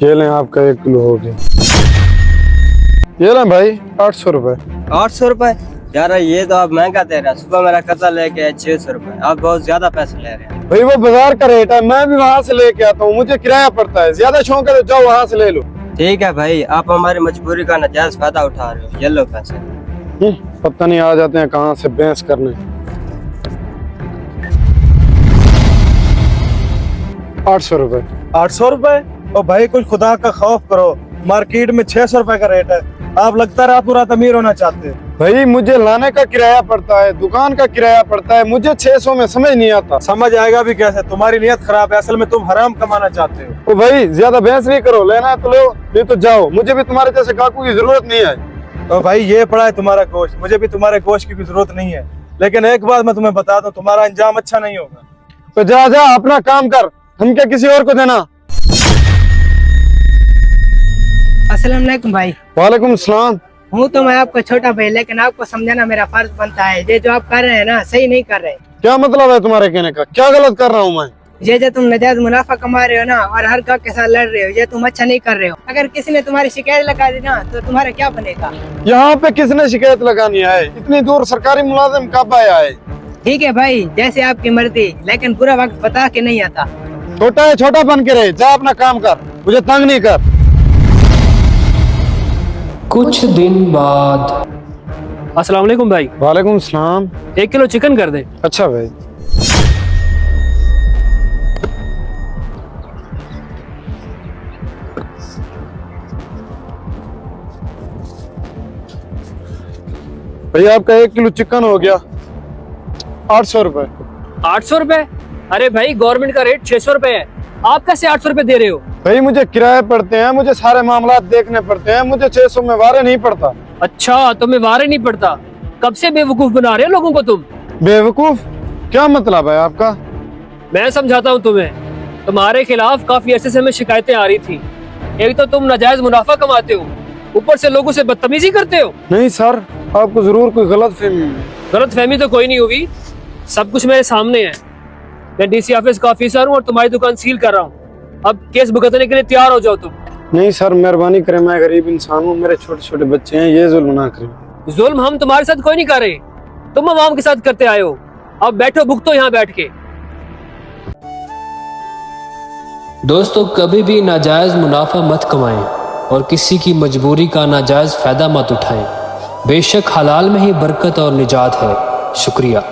ये लें, आपका 1 किलो हो गया। ये लें भाई, 800 रुपए। 800 रुपए? यार ये तो आप महंगा दे रहे हैं। सुबह मेरा कता लेके आए 600 रुपए, आप बहुत ज्यादा पैसे ले रहे हैं। भाई वो बाजार का रेट है, मैं भी वहाँ से लेके आता हूँ, मुझे किराया पड़ता है। ज्यादा शौक है तो जाओ वहाँ से ले लो। ठीक है भाई, आप हमारी मजबूरी का नाजायज फायदा उठा रहे हो। ये लो पैसे। पता नहीं आ जाते हैं कहाँ से बहस करने। 800 रुपए। 800 रुपए? ओ भाई कुछ खुदा का खौफ करो, मार्केट में 600 रुपए का रेट है। आप लगता है रातों रात अमीर होना चाहते हैं। भाई मुझे लाने का किराया पड़ता है, दुकान का किराया पड़ता है, मुझे 600 में समझ नहीं आता। समझ आएगा भी कैसे, तुम्हारी नियत खराब है। असल में तुम हराम कमाना चाहते हो। ओ भाई ज्यादा बहस नहीं करो, लेना है तो लो, नहीं तो जाओ। मुझे भी तुम्हारे जैसे काकू की जरूरत नहीं है। तो भाई ये पड़ा है तुम्हारा गोश्त, मुझे भी तुम्हारे गोश्त की जरूरत नहीं है। लेकिन एक बात मैं तुम्हें बता दूं, तुम्हारा अंजाम अच्छा नहीं होगा। तो जा जा अपना काम कर, हम क्या किसी और को देना। अस्सलाम वालेकुम भाई। वालेकुम सलाम। हूँ तो मैं आपका छोटा भाई, लेकिन आपको समझाना मेरा फर्ज बनता है। ये जो आप कर रहे हैं ना, सही नहीं कर रहे। क्या मतलब है तुम्हारे कहने का? क्या गलत कर रहा हूँ मैं? ये जो तुम नजायज मुनाफा कमा रहे हो ना, और हर गाहक के साथ लड़ रहे हो, ये तुम अच्छा नहीं कर रहे हो। अगर किसी ने तुम्हारी शिकायत लगा दी ना, तो तुम्हारा क्या बनेगा? यहाँ पे किसने शिकायत लगानी है? इतनी दूर सरकारी मुलाजिम कब आया है? ठीक है भाई, जैसे आपकी मर्जी, लेकिन बुरा वक्त बता के नहीं आता। छोटा है, छोटा बन के रहे। जा अपना काम कर, मुझे तंग नहीं कर। कुछ दिन बाद। अस्सलाम वालेकुम भाई। वालेकुम सलाम। 1 किलो चिकन कर दे। अच्छा भाई। भैया आपका 1 किलो चिकन हो गया, 800 रुपए। 800 रुपए? अरे भाई गवर्नमेंट का रेट 600 रुपए है, आप कैसे 800 रुपए दे रहे हो? भाई मुझे किराए पड़ते हैं, मुझे सारे मामला देखने पड़ते हैं, मुझे 600 में वारे नहीं पड़ता। अच्छा, तुम्हें वारे नहीं पड़ता? कब से बेवकूफ बना रहे हो लोगों को तुम? बेवकूफ? क्या मतलब है आपका? मैं समझाता हूँ तुम्हें। तुम्हारे खिलाफ काफी अरसे से हमें शिकायतें आ रही थी। एक तो तुम नाजायज मुनाफा कमाते हो, ऊपर से लोगों से बदतमीजी करते हो। नहीं सर, आपको जरूर कोई गलत फहमी। गलत फहमी तो कोई नहीं हुई, सब कुछ मेरे सामने है। मैं डीसी ऑफिस का ऑफिसर हूँ और तुम्हारी दुकान सील कर रहा हूँ। अब केस भुगतने के लिए तैयार हो जाओ तुम। नहीं सर, मेहरबानी करें, मैं गरीब इंसान हूँ, मेरे छोटे छोटे बच्चे हैं, ये जुल्म ना करें। जुल्म हम तुम्हारे साथ कोई नहीं कर रहे, तुम आवाम के साथ करते आए हो। अब बैठो, भुगतो यहाँ बैठ के। दोस्तों, कभी भी नाजायज मुनाफा मत कमाएं और किसी की मजबूरी का नाजायज फायदा मत उठाएं। बेशक हलाल में ही बरकत और निजात है। शुक्रिया।